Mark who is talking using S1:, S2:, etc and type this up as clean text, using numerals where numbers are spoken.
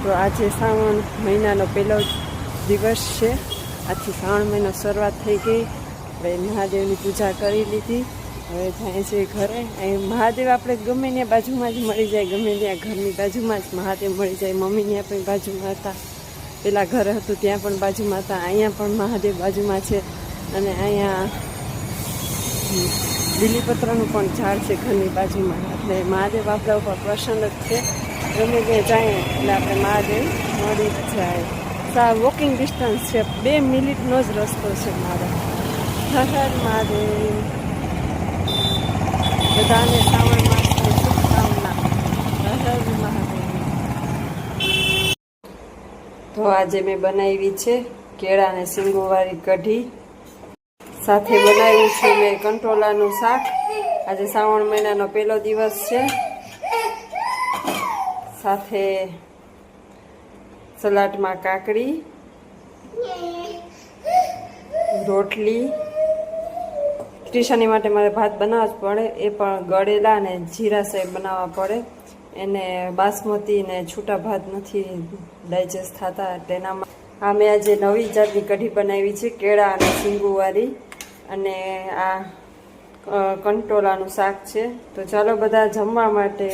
S1: તો આજે શ્રાવણ મહિનાનો પહેલો દિવસ છે. આજથી શ્રાવણ મહિનો શરૂઆત થઈ ગઈ. હવે મહાદેવની પૂજા કરી લીધી. હવે જાય છે ઘરે. અહીં મહાદેવ આપણે ગમે ત્યાં બાજુમાં જ મળી જાય, ગમે ત્યાં ઘરની બાજુમાં જ મહાદેવ મળી જાય. મમ્મી ત્યાં પણ બાજુમાં હતા, પેલા ઘર હતું ત્યાં પણ બાજુમાં હતા, અહીંયા પણ મહાદેવ બાજુમાં છે. અને અહીંયા બીલીપત્રનું પણ ઝાડ છે ઘરની બાજુમાં. એટલે મહાદેવ આપણા ઉપર પ્રસન્ન જ છે. ગમે ત્યાં જાય એટલે આપણે મહાદેવ મળી જાય. વોકિંગ ડિસ્ટન્સ છે, 2 મિનિટનો જ રસ્તો છે મારો. હર હર મહાદેવ. બધાને શ્રાવણ માસની શુભકામના. હર હર મહાદેવ. તો આજે મેં બનાવી છે કેળા અને સિંગોવાળી કઢી. સાથે બનાવ્યું છે મેં કંટોલાનું શાક. આજે શ્રાવણ મહિનાનો પહેલો દિવસ છે. સાથે સલાડમાં કાકડી, રોટલી. ક્રિશાની માટે મારે ભાત બનાવવા જ પડે, એ પણ ગળેલા અને જીરા સાહેબ બનાવવા પડે. એને બાસમતી ને છૂટા ભાત નથી ડાયજેસ્ટ થતા, એટલે એનામાં આ મેં આજે નવી જાતની કઢી બનાવી છે, કેળા અને સિંગુવાળી. અને આ કંટોલાનું શાક છે. તો ચાલો બધા જમવા માટે